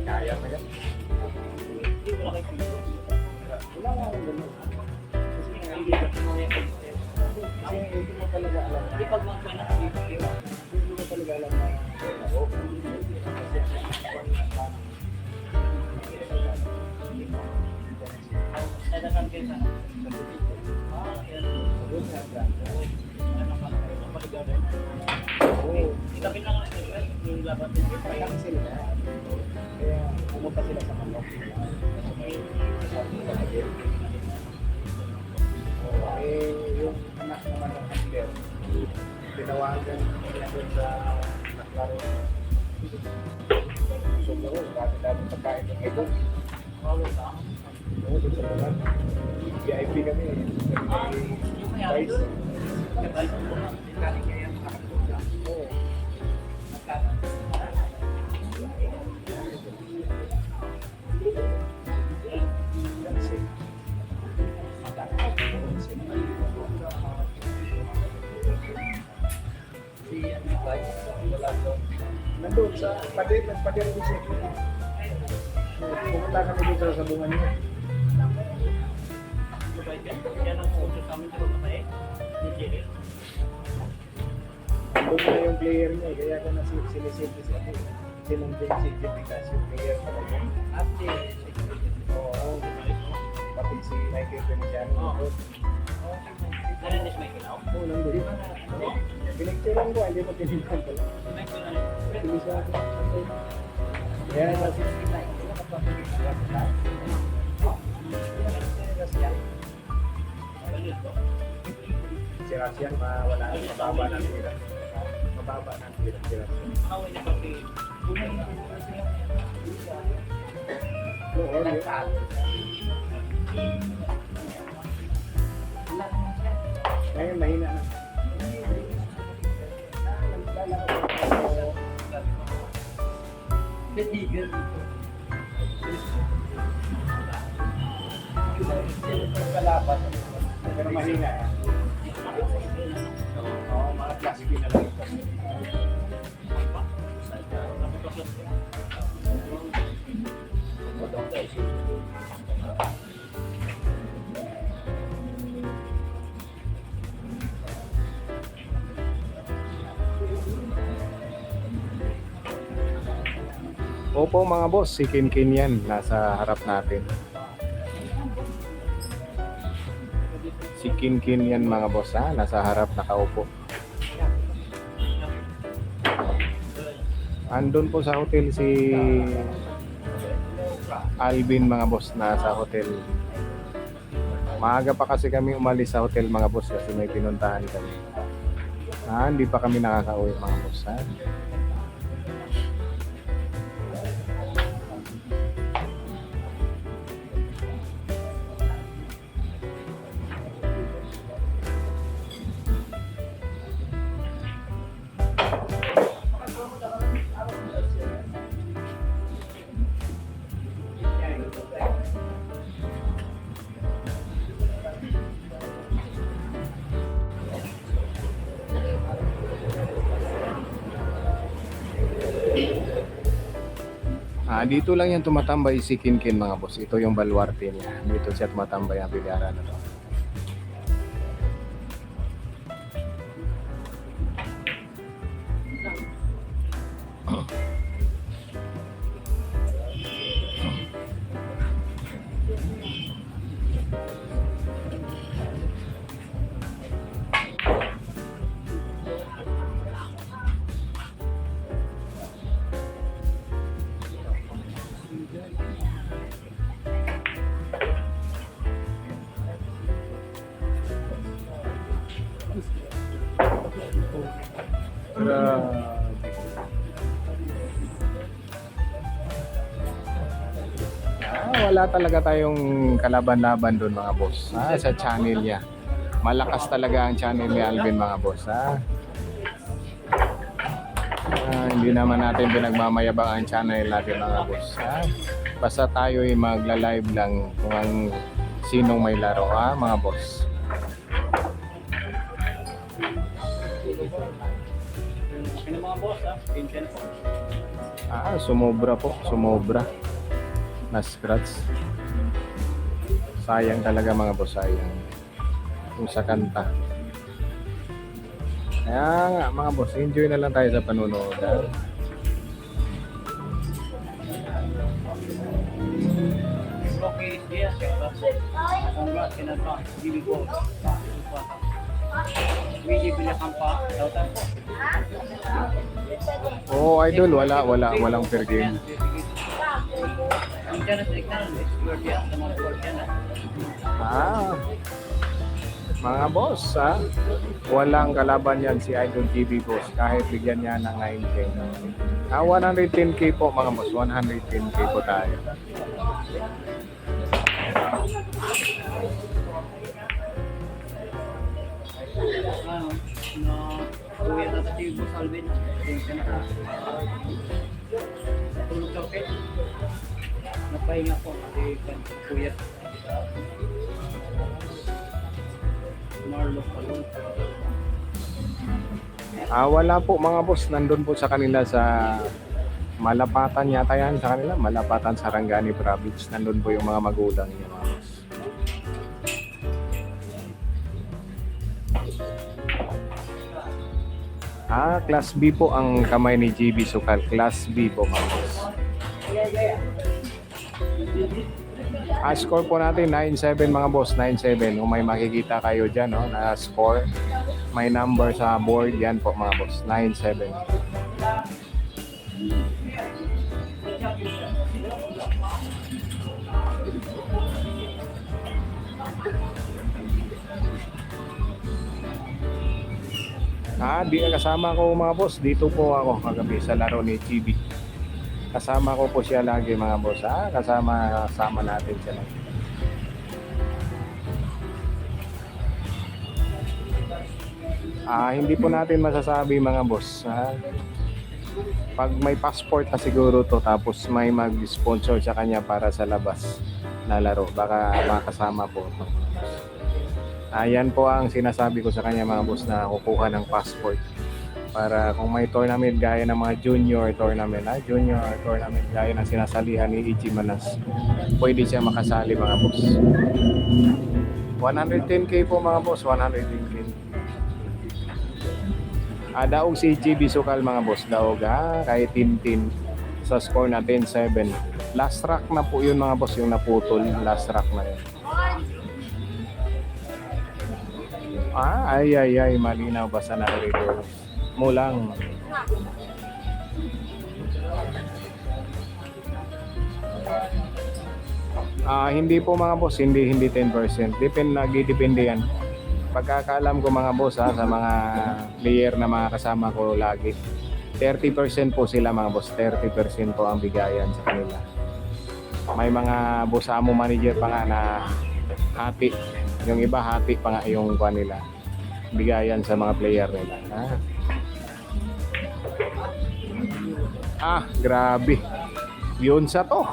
Kaya mo yan. Wala nga ang ganun. Hindi mo talaga alam. Hindi mo talaga alam na ako. Itapin lang yung laban din. Cancel na. Kaya pumunta sila sa manok. Yung anak naman ng handler, tinawagan niya doon sa naklaro. So, dami pagkain ng ito. Oo, doon sa balat. VIP kami. Vice. Oo. Nandun sa pader din siya. Pumunta kami dito sa bunga niya. Yan ang uso sa amin sa babae. Nandun na yung player niya, kaya ka na sinisilbi siya. Sinundin si Jessica, yung player pa rin. Oo. Pati si Michael Veneciano. Narinis may kilaw? Oo, nandun. Pinicturean ko, hindi mo tinignan pala. Hindi siya ako. Kaya na si si Rasian, wala na, mababa ng tira. Mababa ng tira si Rasian. Oo, ngayon mahina na. Pero mahina. Oo, mga plastic na lang ito. Opo mga boss, si Kinkin yan, nasa harap natin. Si Kinkin yan mga boss ha, nasa harap nakaupo. Andun po sa hotel si Alvin mga boss, nasa hotel. Maaga pa kasi kami umalis sa hotel mga boss kasi may pinuntahan kami. Hindi pa kami nakaka-uwi mga boss ha. Dito lang yan tumatambay si Kinkin mga boss. Ito yung baluarte niya. Dito siya tumatambay ang bilyaran na to. Wala talaga tayong kalaban-laban doon mga boss sa channel niya. Malakas talaga ang channel ni Alvin mga boss hindi naman natin pinagmamayabang ang channel natin mga boss basta tayo ay magla-live lang kung ang sinong may laro mga boss. Sumobra po, sumobra na scratch. Sayang talaga mga boss, sayang kung sa kanta. Kaya nga mga boss, enjoy na lang tayo sa panunood idol, walang fair game. Mga boss walang kalaban yan si Idol TV boss kahit bigyan niya ng 9K. 110K po mga boss, 110K po tayo. Kuya na sa TV boss Alvin. Tulog ka okay? Napahinga ko kasi kuya. Marlo Palong. Wala po mga boss, nandun po sa kanila sa Malapatan yata yan sa kanila, Malapatan, Sarangani Province. Nandun po yung mga magulang niya mga boss. Class B po ang kamay ni GB Sukal. Class B po mga boss. Score po natin 9-7 mga boss, 9-7. Kung may makikita kayo dyan na score, may number sa board yan po mga boss, 9-7. Di kasama ko mga boss, dito po ako kagabi sa laro ni GB. Kasama ko po siya lagi mga boss. Kasama natin siya lagi. Hindi po natin masasabi mga boss. Pag may passport na siguro to tapos may mag-sponsor sa kanya para sa labas na laro, baka makasama po. Yan po ang sinasabi ko sa kanya mga boss na kukuha ng passport para kung may tournament gaya ng mga junior tournament gaya ng sinasalihan ni EG Manas, pwede siya makasali mga boss. 110K po mga boss, 110K. Daog si GB Sukal mga boss, daog kahit Tintin sa score na 10-7. Last track na po yun mga boss, yung naputol. Last track na yun. Ay, malinaw ba sa narito? Mulang. Hindi po mga boss, hindi 10%. Nagdidepende yan. Pagkakaalam ko mga boss sa mga player na mga kasama ko lagi. 30% po sila mga boss, 30% po ang bigayan sa kanila. May mga boss amo manager pa nga na hati. Yung iba hati pa nga yung kanila. Bigayan sa mga player nila. Grabe. Yun sa to.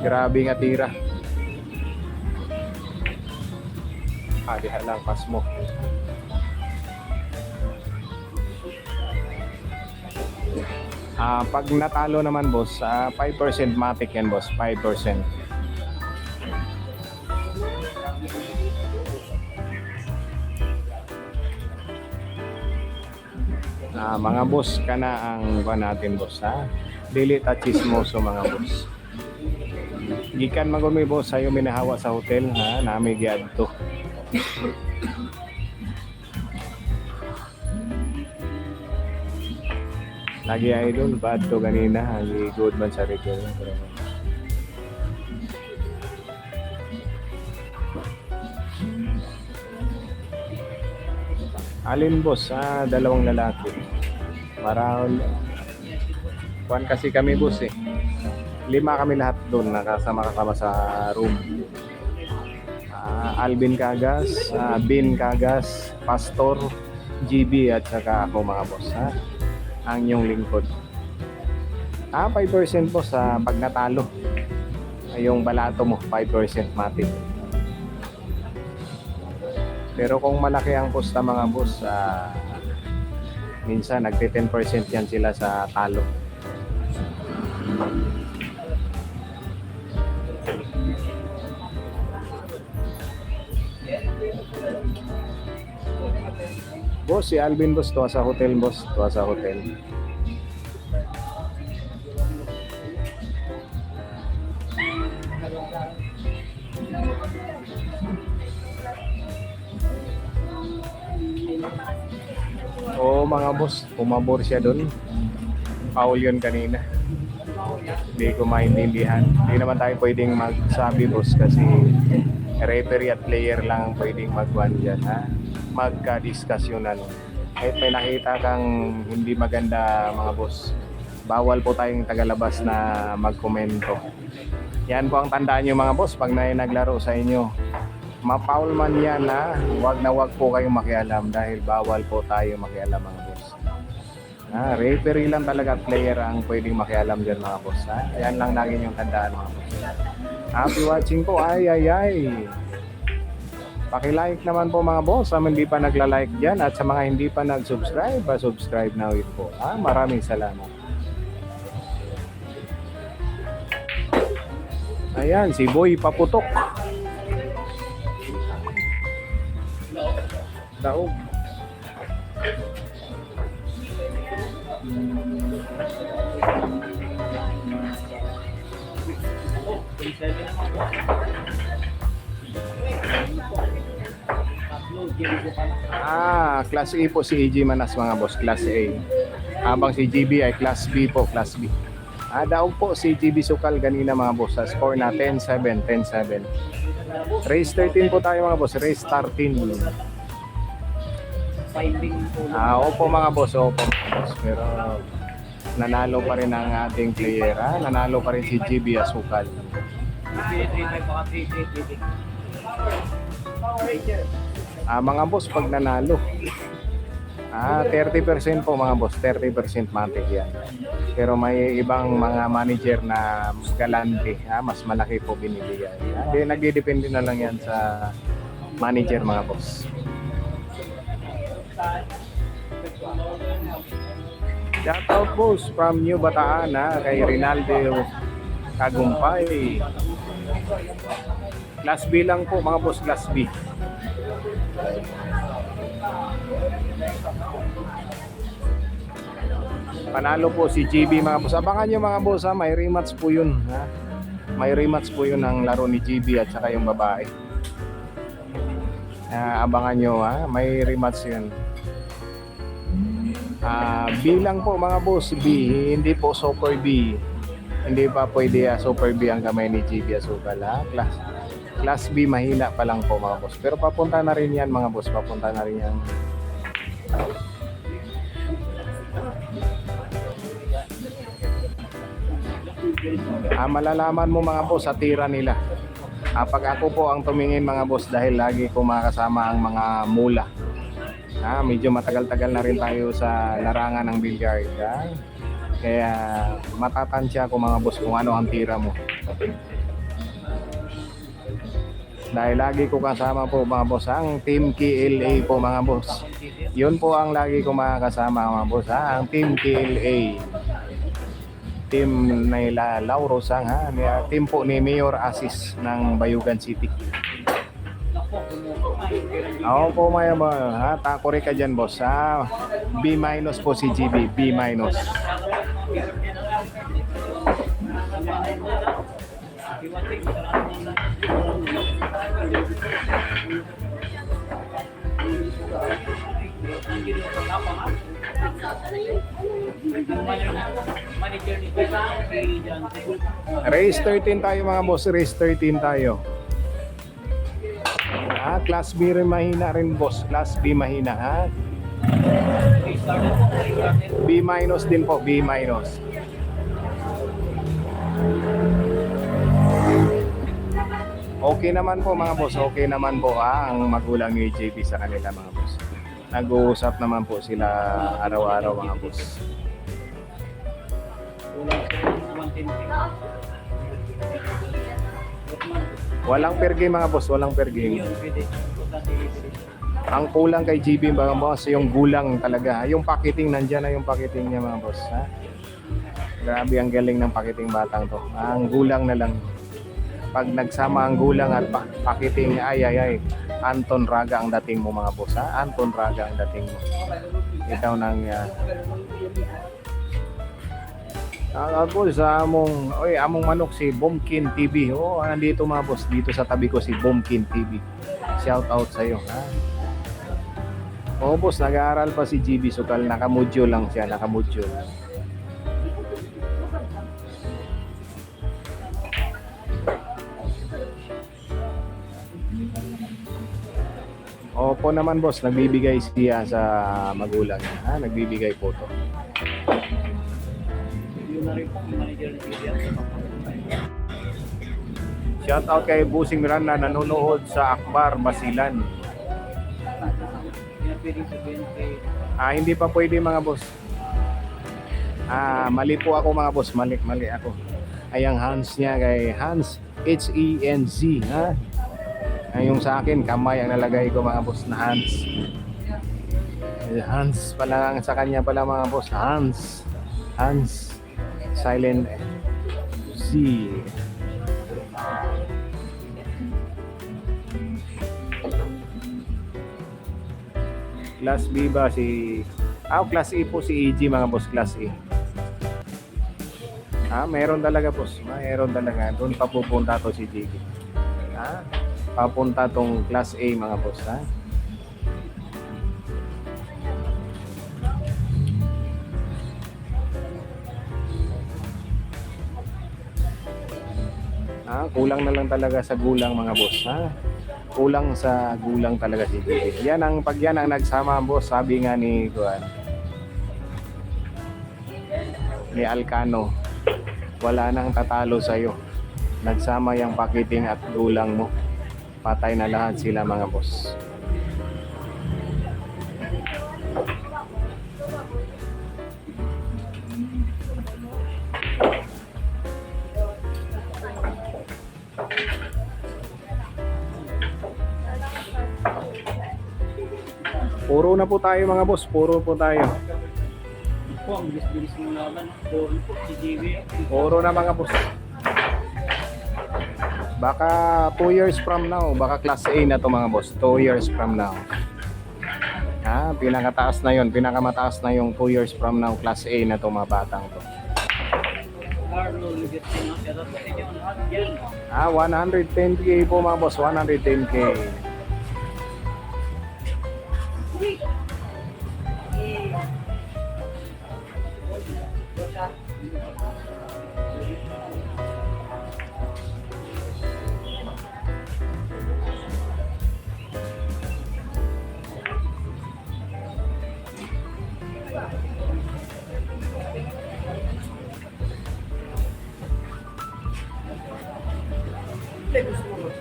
Grabe nga tira. Diha lang pas mo. Pag natalo naman boss, 5% matic yan boss, 5%. Mga boss ka na ang ba natin boss Delete at chismoso mga boss. Gikan magumi boss sayo minahawa sa hotel nami giadto. Lagi idol bad to ganina lagi good man sa retail. Alin boss dalawang lalaki. Marahol kuan kasi kami boss 5 kami lahat doon nakasama sa room. Alvin Cagas, Bin Cagas, Pastor, GB at saka ako mga boss ang inyong lingkod. 5% po sa pag natalo. Yung balato mo 5% matic. Pero kung malaki ang posta mga boss, minsan nagte 10% yan sila sa talo. Boss, si Alvin boss, tuwa sa hotel boss, tuwa sa hotel. Oo mga boss, pumabor siya doon. Foul yun kanina. Hindi ko maintindihan. Hindi naman tayo pwedeng magsabi boss kasi referee at player lang pwedeng magwan dyan magka-discussionan. Kahit may nakita kang hindi maganda mga boss, bawal po tayong tagalabas na magkomento. Yan po ang tandaan nyo mga boss pag naglaro sa inyo. Ma-foul man yan wag na wag po kayong makialam dahil bawal po tayo makialam mga boss. Referee lang talaga at player ang pwedeng makialam dyan mga boss. Yan lang lagi yung tandaan mga boss. Happy watching po. Ay. Paki-like naman po mga boss sa hindi pa nagla-like dyan at sa mga hindi pa nag-subscribe, subscribe na po. Maraming salamat. Ayan, si Boy Paputok. Daog. Class A po si EG Manas mga boss, Class A. Habang si GB ay Class B po, Class B. Daog po si GB Sukal kanina mga boss sa score na 10-7, 10-7. Race 13 po tayo mga boss, race 13. Opo mga boss, pero nanalo pa rin ang ating player, nanalo pa rin si GB Asukal. Mga boss pag nanalo 30% po mga boss, 30% matic yan. Pero may ibang mga manager na galante, mas malaki po binibigay. Nagdidepende na lang yan sa manager mga boss. Shout out boss from New Bataan kay Rinaldo Kagumpay. Class B lang po mga boss, Class B. Panalo po si GB mga boss. Abangan nyo mga boss ha, may rematch po yun ha. May rematch po yun ang laro ni GB at saka yung babae. Abangan nyo ha, may rematch yun. B lang po mga boss, B, hindi po Super B. Hindi pa pwede Super B ang kamay ni GB Asukal ha. Class B mahina pa lang po mga boss. Pero papunta na rin yan mga boss, papunta na rin yan. Malalaman mo mga boss sa tira nila. Pag ako po ang tumingin mga boss dahil lagi ko makasama ang mga mula. Medyo matagal-tagal na rin tayo sa larangan ng billiard. Kaya matatansya ko mga boss kung ano ang tira mo. Dahil lagi ko kasama po mga boss ang Team KLA po mga boss. Yun po ang lagi ko makakasama mga boss ang Team KLA. Team nila Lauro Sang team po ni Mayor Asis ng Bayugan City. Oo po maya ba takore ka dyan boss B- po si GB, B-. Race 13 tayo mga boss, race 13 tayo. Class B rin mahina rin boss, class B mahina B- din po, B-. Okay naman po mga boss, okay naman po ang magulang ni JB sa kanila mga boss. Nag-uusap naman po sila araw-araw mga boss. Walang per game mga boss, walang per game. Ang kulang kay JB mga boss, yung gulang talaga. Yung packaging, nandyan na yung packaging niya mga boss. Grabe ang galing ng packaging batang to. Ang gulang na lang. Pag nagsama ang gulang at packaging, ay. Anton Raga ang dating mo mga boss. Anton Raga ang dating mo. Ikaw nang ako sa among manok si Bomkin TV. Nandito mga boss, dito sa tabi ko si Bomkin TV. Shout out sa iyo boss, nag-aaral pa si GB Sukal, nakamodule lang siya, nakamodule. Opo naman boss, nagbibigay siya sa magulang niya. Nagbibigay po to. Shout out kay Busing Miranda, nanonood sa Akbar Basilan. Hindi pa pwede mga boss. Mali po ako mga boss, mali ako. Ay ang Hans niya kay Hans Henz yung sa akin kamay ang nalagay ko mga boss na Hans. Hans pala ang sa kanya pala mga boss, Hans silent C. Class B ba si Class E po si EG mga boss, Class E. Meron talaga boss, meron talaga. Doon pa pupunta to si JB. Papunta tong Class A mga boss kulang na lang talaga sa gulang mga boss kulang sa gulang talaga si JB. Pag yan ang nagsama boss, sabi nga ni Alcano, wala nang tatalo sa'yo. Nagsama yung pakiting at gulang mo, patay na lahat sila mga boss. Puro na po tayo mga boss, puro po tayo. Ang bilis-bilis mo naman. Puro na mga boss. Baka 2 years from now, baka Class A na to mga boss. 2 years from now. Pinakataas na yon, pinakamataas na yung 2 years from now, class A na to mga batang to. 110k po mga boss, 110k.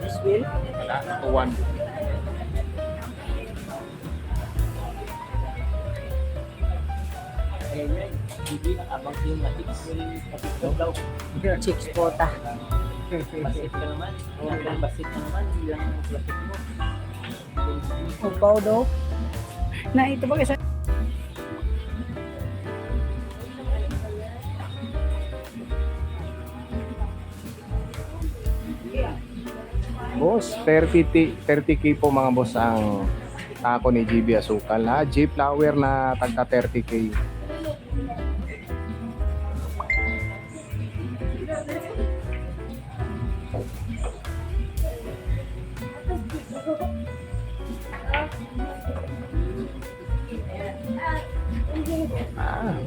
This will. Wala, 1. Chicks pota. Upaw daw. Na ito ba kasi? Boss, 30k po mga boss ang tako ni GB Asukal. G-Flower na tagka 30k.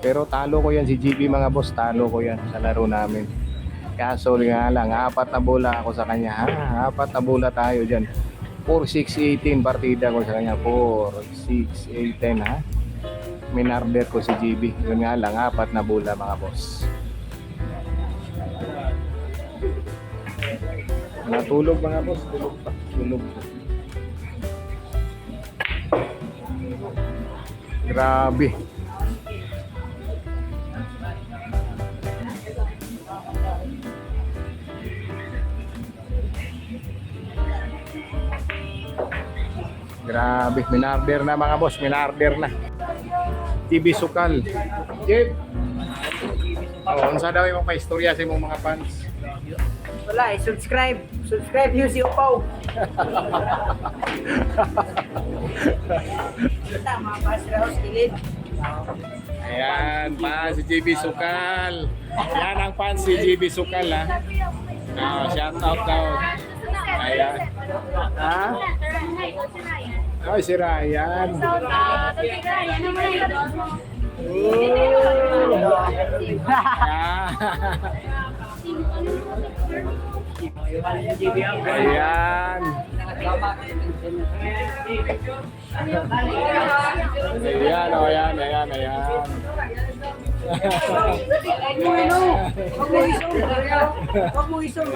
Pero talo ko yan si GB mga boss, talo ko yan sa laro namin. Kaso nga lang, 4 na bola ako sa kanya. 4 na bola tayo dyan. 4-6-18 partida ko sa kanya. 4-6-18 ha. Minarder ko si GB. Yun nga lang, 4 na bola mga boss. Natulog mga boss. Tulog pa. Tulog. Grabe. Grabe, minarder na mga boss, minarder na. TV Sukal. Jeep. Unsa daw yung paistorya sa imong mga fans? Wala subscribe. Subscribe niyo si Upaw. Kita mga pasra house kilid. Ayan, fans si GB Sukal. Yan ang fans si GB Sukal ha. Shout out daw. Ayan. Ha? Ay, si Ryan. Ayan. Ayan, oh, ayan, ayan, ayan. Wag mo isong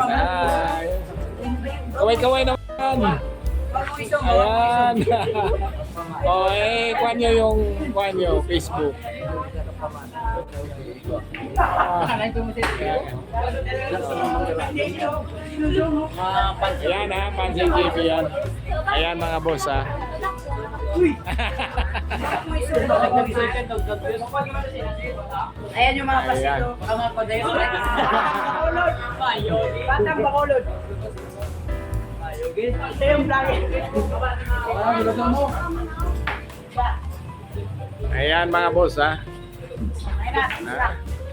Kaway-kaway naman. Ayan. Kuha nyo yung Facebook. Ayan ha, Pansin TV yan. Ayan mga boss ha. Ayan yung mga pasito. Ang mga padayo. Batang Bacolod. Ito yung vlogger. Ayan mga boss ha. Ayan na.